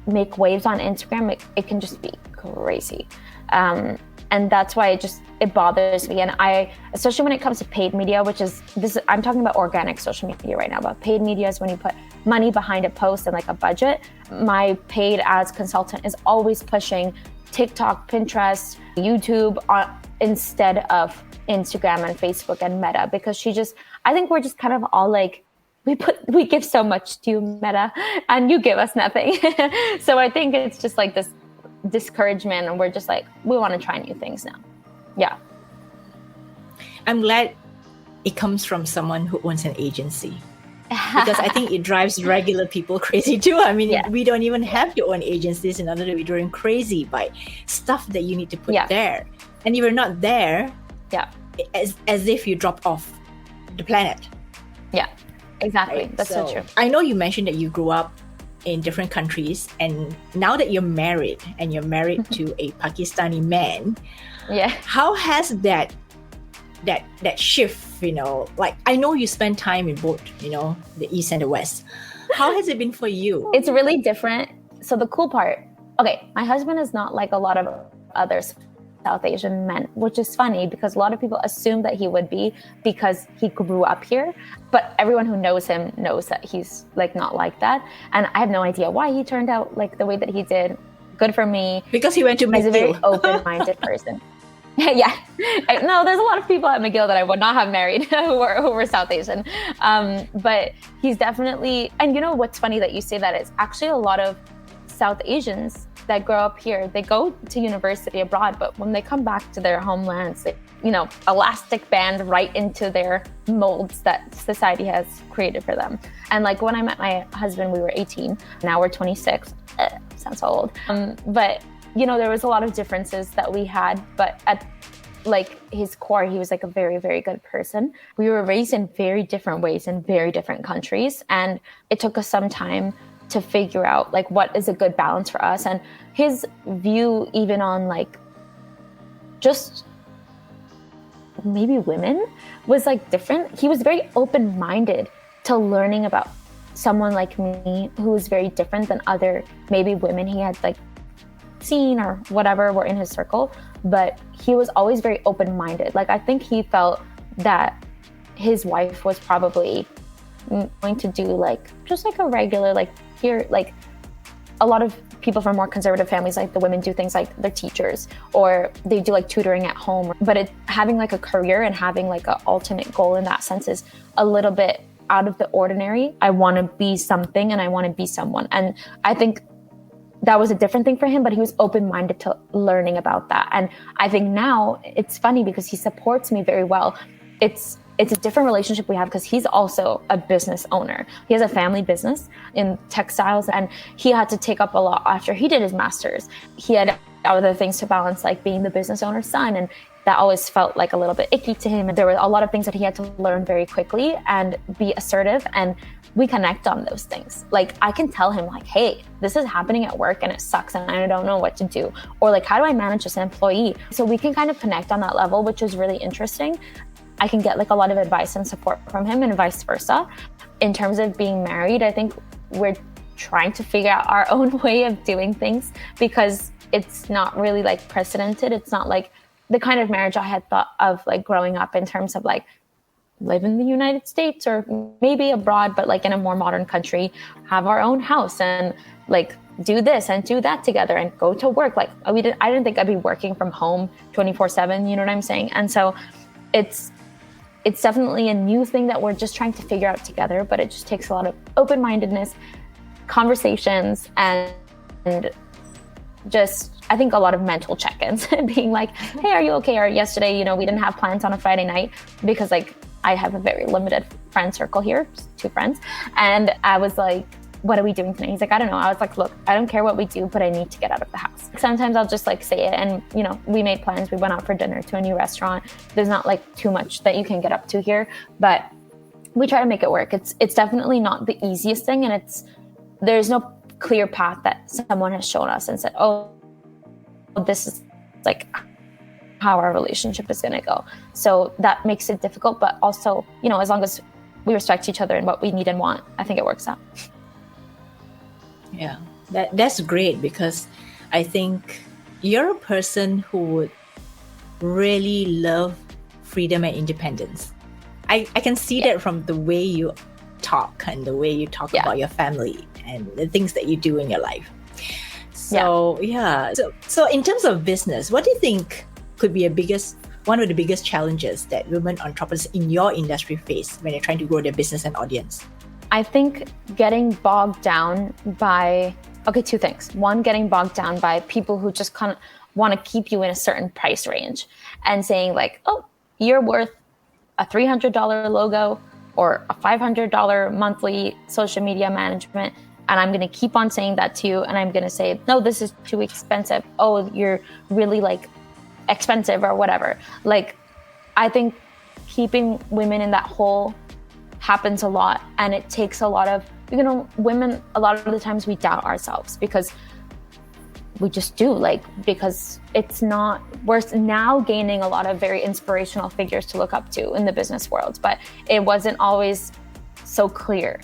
make waves on Instagram, it can just be crazy. And that's why it bothers me. And especially when it comes to paid media, I'm talking about organic social media right now, but paid media is when you put money behind a post and like a budget. My paid ads consultant is always pushing TikTok, Pinterest, YouTube instead of Instagram and Facebook and Meta, because I think we're just kind of all like, we give so much to you, Meta, and you give us nothing. So I think it's just like this discouragement, and we're just like, we want to try new things now. Yeah. I'm glad it comes from someone who owns an agency, because I think it drives regular people crazy too. We don't even have to own agencies in order to be driven crazy by stuff that you need to put there. And if you're not there, as if you dropped off the planet. Yeah, exactly. Right? That's so true. I know you mentioned that you grew up in different countries, and now that you're married and you're married to a Pakistani man, how has that shift, like I know you spend time in both, the East and the West. How has it been for you? It's really different. So the cool part, okay, my husband is not like a lot of others South Asian men, which is funny because a lot of people assume that he would be because he grew up here, but everyone who knows him knows that he's like not like that. And I have no idea why he turned out like the way that he did. Good for me. Because he went to McGill. He's a very open-minded person. Yeah. No, there's a lot of people at McGill that I would not have married who were South Asian. But he's definitely, and what's funny that you say that, it's actually a lot of South Asians that grow up here, they go to university abroad, but when they come back to their homelands, they, elastic band right into their molds that society has created for them. And like when I met my husband, we were 18, now we're 26. Sounds so old. But there was a lot of differences that we had, but at like his core, he was like a very, very good person. We were raised in very different ways in very different countries. And it took us some time to figure out like what is a good balance for us. And his view even on like just maybe women was like different. He was very open-minded to learning about someone like me who was very different than other maybe women he had like seen or whatever were in his circle. But he was always very open-minded. Like I think he felt that his wife was probably going to do like just like a regular like here, like a lot of people from more conservative families, like the women do things like they're teachers or they do like tutoring at home, but having like a career and having like an ultimate goal in that sense is a little bit out of the ordinary. I want to be something and I want to be someone. And I think that was a different thing for him, but he was open-minded to learning about that. And I think now it's funny because he supports me very well. It's a different relationship we have because he's also a business owner. He has a family business in textiles and he had to take up a lot after he did his master's. He had other things to balance, like being the business owner's son, and that always felt like a little bit icky to him. And there were a lot of things that he had to learn very quickly and be assertive, and we connect on those things. Like I can tell him like, hey, this is happening at work and it sucks and I don't know what to do. Or like, how do I manage this employee? So we can kind of connect on that level, which is really interesting. I can get like a lot of advice and support from him and vice versa. In terms of being married, I think we're trying to figure out our own way of doing things because it's not really like precedented. It's not like the kind of marriage I had thought of like growing up in terms of like live in the United States or maybe abroad, but like in a more modern country, have our own house and like do this and do that together and go to work. Like I didn't think I'd be working from home 24/7, you know what I'm saying? And so it's definitely a new thing that we're just trying to figure out together, but it just takes a lot of open-mindedness, conversations, and just, I think a lot of mental check-ins being like, hey, are you okay? Or yesterday, you know, we didn't have plans on a Friday night because like I have a very limited friend circle here, just 2 friends. And I was like, what are we doing tonight? He's like, I don't know. I was like, look, I don't care what we do, but I need to get out of the house. Sometimes I'll just like say it. And, you know, we made plans. We went out for dinner to a new restaurant. There's not like too much that you can get up to here, but we try to make it work. It's definitely not the easiest thing. And there's no clear path that someone has shown us and said, oh, this is like how our relationship is going to go. So that makes it difficult, but also, you know, as long as we respect each other and what we need and want, I think it works out. Yeah, that's great because I think you're a person who would really love freedom and independence. I can see that from the way you talk and the way you talk about your family and the things that you do in your life. So So in terms of business, what do you think could be one of the biggest challenges that women entrepreneurs in your industry face when they're trying to grow their business and audience? I think getting bogged down by, 2 things. One, getting bogged down by people who just kind of want to keep you in a certain price range and saying like, oh, you're worth a $300 logo or a $500 monthly social media management. And I'm going to keep on saying that to you. And I'm going to say, no, this is too expensive. Oh, you're really like expensive or whatever. Like, I think keeping women in that hole happens a lot, and it takes a lot of, you know, women, a lot of the times we doubt ourselves because we just do, like, because we're now gaining a lot of very inspirational figures to look up to in the business world, but it wasn't always so clear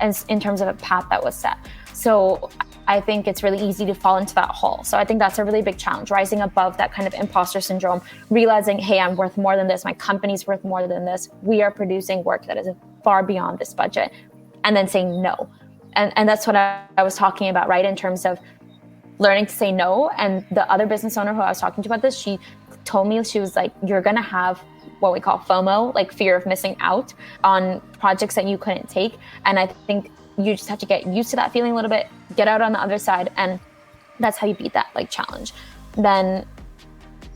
as in terms of a path that was set. So I think it's really easy to fall into that hole. So I think that's a really big challenge, rising above that kind of imposter syndrome, realizing, hey, I'm worth more than this. My company's worth more than this. We are producing work that is far beyond this budget. And then saying no. And that's what I was talking about, right? In terms of learning to say no. And the other business owner who I was talking to about this, she told me, she was like, you're going to have what we call FOMO, like fear of missing out on projects that you couldn't take. And I think you just have to get used to that feeling a little bit, get out on the other side, and that's how you beat that like challenge. Then,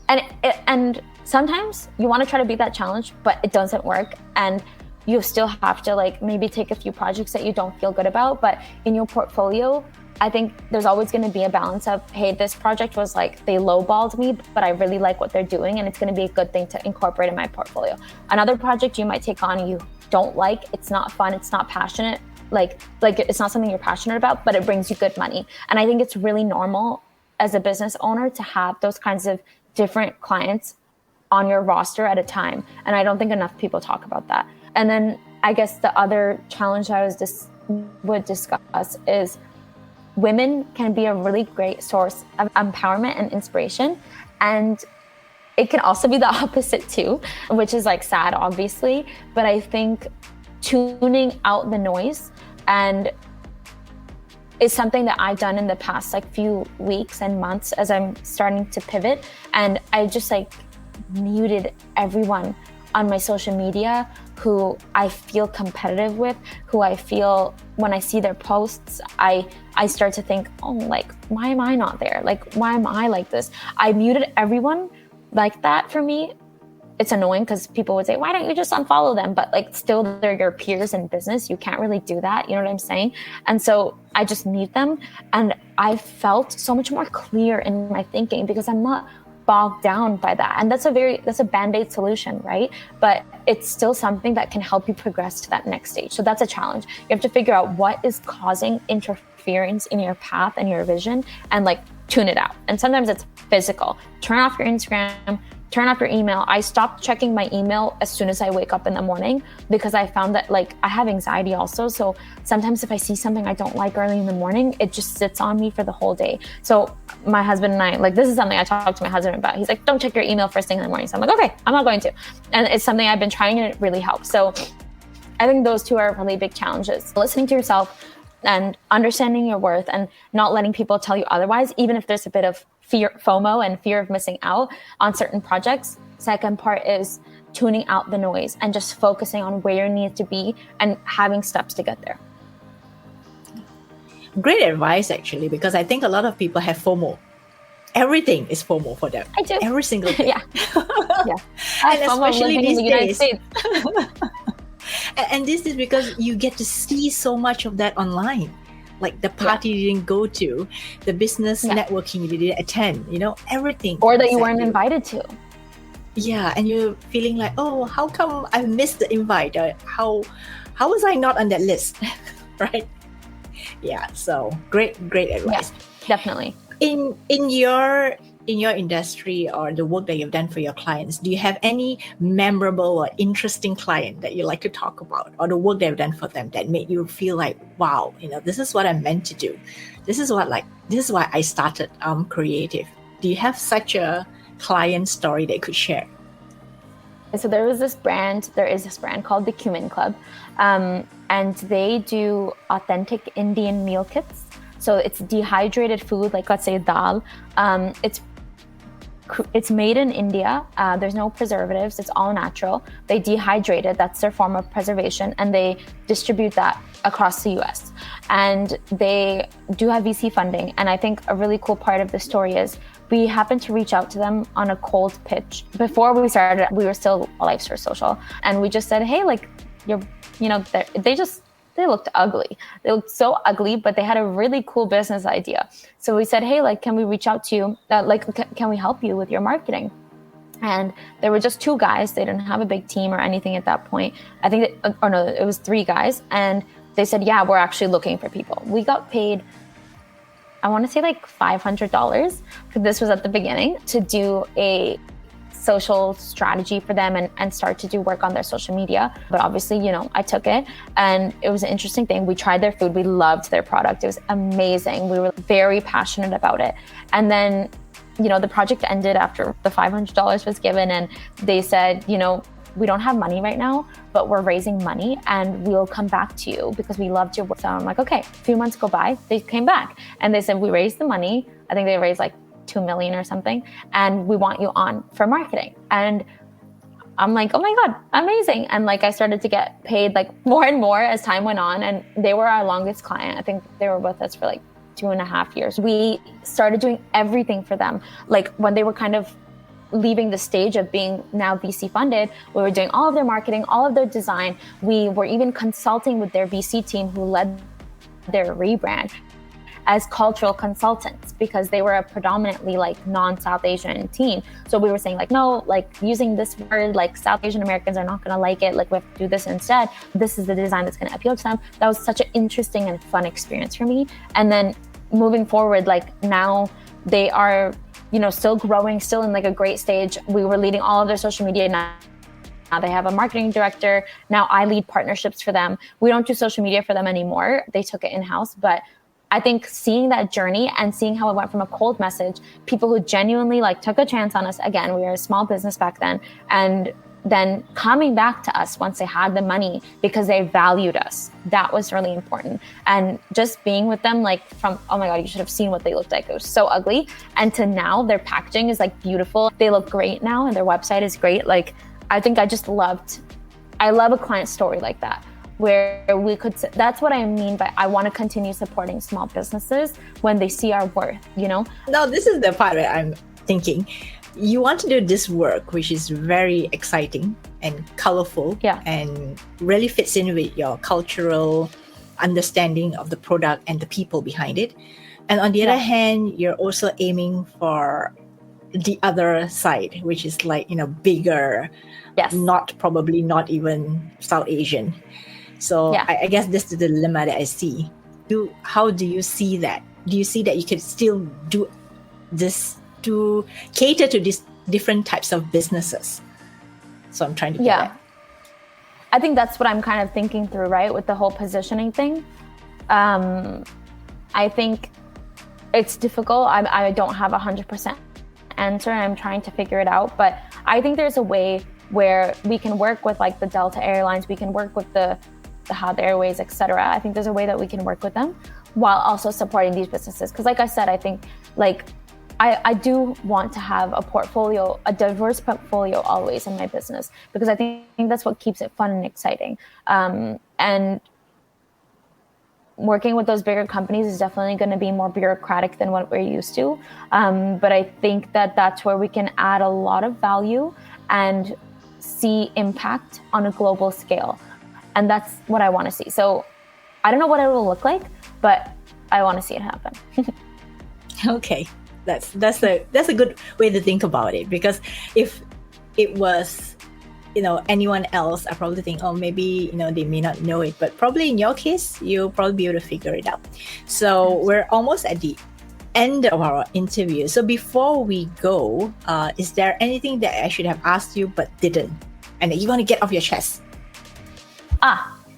and sometimes you want to try to beat that challenge, but it doesn't work, and you still have to like maybe take a few projects that you don't feel good about. But in your portfolio, I think there's always going to be a balance of, hey, this project was like, they lowballed me, but I really like what they're doing, and it's going to be a good thing to incorporate in my portfolio. Another project you might take on, you don't like, it's not fun, it's not passionate, like it's not something you're passionate about, but it brings you good money. And I think it's really normal as a business owner to have those kinds of different clients on your roster at a time. And I don't think enough people talk about that. And then I guess the other challenge I would discuss is women can be a really great source of empowerment and inspiration. And it can also be the opposite too, which is like sad, obviously. But I think tuning out the noise and is something that I've done in the past like few weeks and months as I'm starting to pivot. And I just like muted everyone on my social media who I feel competitive with, who I feel when I see their posts, I start to think, oh, like, why am I not there? Like, why am I like this? I muted everyone like that. For me, it's annoying because people would say, why don't you just unfollow them? But like, still, they're your peers in business. You can't really do that. You know what I'm saying? And so I just mute them. And I felt so much more clear in my thinking because I'm not bogged down by that. And that's a band-aid solution, right? But it's still something that can help you progress to that next stage. So that's a challenge. You have to figure out what is causing interference in your path and your vision and like tune it out. And sometimes it's physical. Turn off your Instagram, turn off your email. I stopped checking my email as soon as I wake up in the morning because I found that like I have anxiety also. So sometimes if I see something I don't like early in the morning, it just sits on me for the whole day. So my husband and I, like, this is something I talked to my husband about. He's like, don't check your email first thing in the morning. So I'm like, okay, I'm not going to. And it's something I've been trying and it really helps. So I think those two are really big challenges. Listening to yourself and understanding your worth and not letting people tell you otherwise, even if there's a bit of fear, FOMO and fear of missing out on certain projects. Second part is tuning out the noise and just focusing on where you need to be and having steps to get there. Great advice, actually, because I think a lot of people have FOMO. Everything is FOMO for them. I do. Every single thing. Yeah. And especially these in the United days. States. And this is because you get to see so much of that online. Like the party you didn't go to, the business networking you didn't attend, everything. Or that you weren't invited to. Yeah, and you're feeling like, oh, how come I missed the invite? How was I not on that list? Right? Yeah, so great advice. Yeah, definitely. In your industry or the work that you've done for your clients, do you have any memorable or interesting client that you like to talk about, or the work that you've done for them that made you feel like, wow, this is what I'm meant to do. This is why I started Aam Creative. Do you have such a client story that you could share? So there is this brand called the Cumin Club, and they do authentic Indian meal kits. So it's dehydrated food, like let's say dal. It's made in India. There's no preservatives. It's all natural. They dehydrate it. That's their form of preservation. And they distribute that across the US. And they do have VC funding. And I think a really cool part of the story is we happened to reach out to them on a cold pitch. Before we started, we were still Life's Social. And we just said, hey, like, they looked ugly. They looked so ugly, but they had a really cool business idea. So we said, hey, like, can we reach out to you? Can we help you with your marketing? And there were just two guys. They didn't have a big team or anything at that point. I think it was three guys. And they said, yeah, we're actually looking for people. We got paid, I want to say like $500, because this was at the beginning, to do a social strategy for them and start to do work on their social media. But obviously, I took it and it was an interesting thing. We tried their food. We loved their product. It was amazing. We were very passionate about it. And then, the project ended after the $500 was given and they said, we don't have money right now, but we're raising money and we'll come back to you because we loved your work. So I'm like, okay, a few months go by. They came back and they said, we raised the money. I think they raised like 2 million or something, and we want you on for marketing. And I'm like, oh my God, amazing. And like, I started to get paid like more and more as time went on, and they were our longest client. I think they were with us for like 2.5 years. We started doing everything for them. Like when they were kind of leaving the stage of being now VC funded, we were doing all of their marketing, all of their design. We were even consulting with their VC team who led their rebrand. as cultural consultants because they were a predominantly like non-South Asian team. So we were saying like, no, like using this word, like South Asian Americans are not going to like it. Like we have to do this instead. This is the design that's going to appeal to them. That was such an interesting and fun experience for me. And then moving forward, like now they are, you know, still growing, still in like a great stage. We were leading all of their social media. Now they have a marketing director. Now I lead partnerships for them. We don't do social media for them anymore. They took it in-house. But I think seeing that journey and seeing how it went from a cold message, people who genuinely like took a chance on us. Again, we were a small business back then. And then coming back to us once they had the money because they valued us. That was really important. And just being with them, like from, oh my God, you should have seen what they looked like. It was so ugly. And to now their packaging is like beautiful. They look great now and their website is great. Like, I think I love a client story like that, where we could, that's what I mean by I want to continue supporting small businesses when they see our worth, you know? Now, this is the part where I'm thinking, you want to do this work, which is very exciting and colorful, and really fits in with your cultural understanding of the product and the people behind it. And on the other hand, you're also aiming for the other side, which is like, you know, bigger, not even South Asian. So I guess this is the dilemma that I see. How do you see that? Do you see that you can still do this to cater to these different types of businesses? So I'm trying to get that. I think that's what I'm kind of thinking through, right? With the whole positioning thing. I think it's difficult. I don't have 100% answer. I'm trying to figure it out. But I think there's a way where we can work with like the Delta Airlines, we can work with the Hot Airways, etc. I think there's a way that we can work with them while also supporting these businesses. Because like I said, I think like I do want to have a diverse portfolio always in my business, because I think that's what keeps it fun and exciting. And working with those bigger companies is definitely going to be more bureaucratic than what we're used to. But I think that that's where we can add a lot of value and see impact on a global scale. And that's what I want to see. So I don't know what it will look like, but I want to see it happen. Okay. That's a good way to think about it, because if it was, you know, anyone else, I probably think, oh, maybe, you know, they may not know it, but probably in your case, you'll probably be able to figure it out. So we're almost at the end of our interview. So before we go, is there anything that I should have asked you but didn't, and that you want to get off your chest?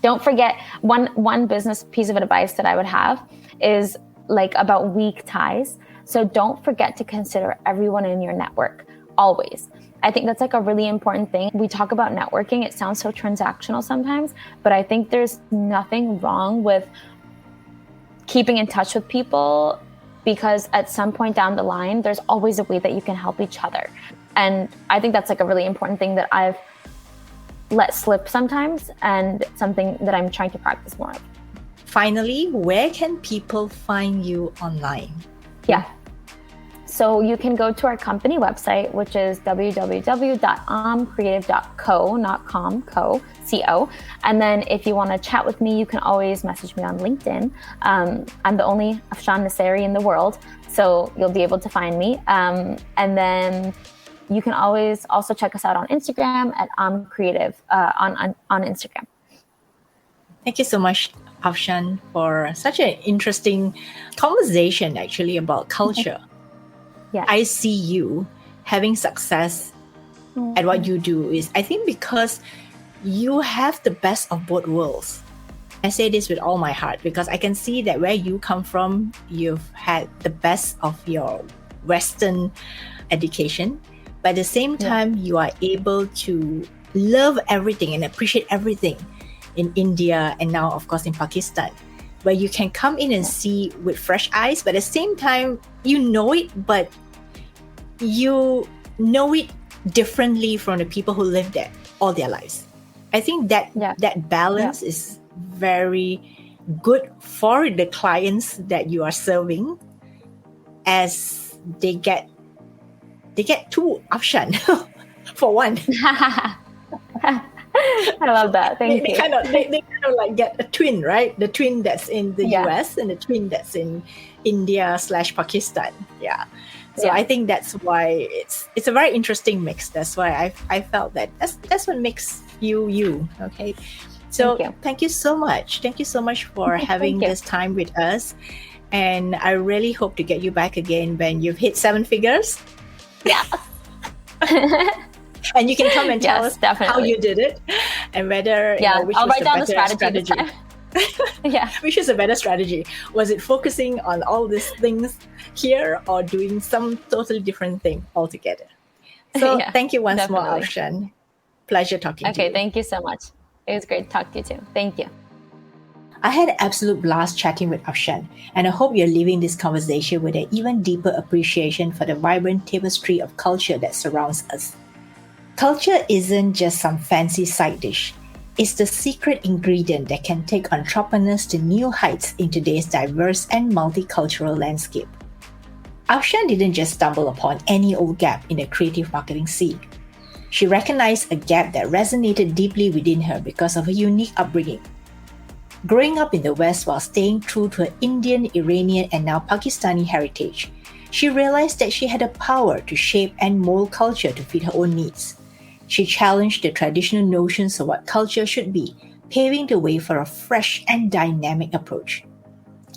Don't forget, one business piece of advice that I would have is like about weak ties. So don't forget to consider everyone in your network, always. I think that's like a really important thing. We talk about networking. It sounds so transactional sometimes, but I think there's nothing wrong with keeping in touch with people, because at some point down the line, there's always a way that you can help each other. And I think that's like a really important thing that I've let slip sometimes, and something that I'm trying to practice more of. Finally, where can people find you online? So you can go to our company website, which is www.aamcreative.co, not com, co. And then if you want to chat with me, you can always message me on LinkedIn. I'm the only Afshan Nasseri in the world, so you'll be able to find me. And then you can always also check us out on Instagram at Aam Creative on Instagram. Thank you so much, Afshan, for such an interesting conversation actually about culture. I see you having success at what you do is, I think, because you have the best of both worlds. I say this with all my heart because I can see that where you come from, you've had the best of your Western education, but at the same time, you are able to love everything and appreciate everything in India and now, of course, in Pakistan, where you can come in and see with fresh eyes, but at the same time, you know it, but you know it differently from the people who live there all their lives. I think that that balance is very good for the clients that you are serving, as they get two Afshan for one. I love that. Thank you. They kind of like get a twin, right? The twin that's in the Yeah. US and the twin that's in India/Pakistan. Yeah. So Yeah. I think that's why it's a very interesting mix. That's why I felt that that's what makes you. Okay. So thank you so much. Thank you so much for having this time with us. And I really hope to get you back again when you've hit 7 figures. Yeah. And you can come and tell us how you did it and whether which I'll was write the down better the strategy. This time. Yeah. Which is a better strategy? Was it focusing on all these things here or doing some totally different thing altogether? So thank you once more, Afshan. Pleasure talking to you. Okay, thank you so much. It was great to talk to you too. Thank you. I had an absolute blast chatting with Afshan, and I hope you're leaving this conversation with an even deeper appreciation for the vibrant tapestry of culture that surrounds us. Culture isn't just some fancy side dish. It's the secret ingredient that can take entrepreneurs to new heights in today's diverse and multicultural landscape. Afshan didn't just stumble upon any old gap in the creative marketing scene. She recognized a gap that resonated deeply within her because of her unique upbringing. Growing up in the West while staying true to her Indian, Iranian, and now Pakistani heritage, she realized that she had the power to shape and mold culture to fit her own needs. She challenged the traditional notions of what culture should be, paving the way for a fresh and dynamic approach.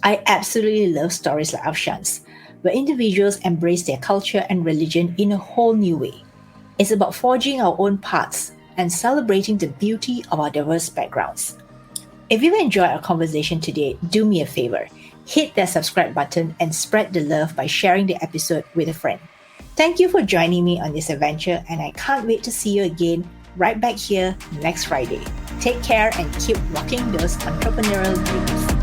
I absolutely love stories like Afshan's, where individuals embrace their culture and religion in a whole new way. It's about forging our own paths and celebrating the beauty of our diverse backgrounds. If you enjoyed our conversation today, do me a favor. Hit that subscribe button and spread the love by sharing the episode with a friend. Thank you for joining me on this adventure, and I can't wait to see you again right back here next Friday. Take care and keep rocking those entrepreneurial dreams.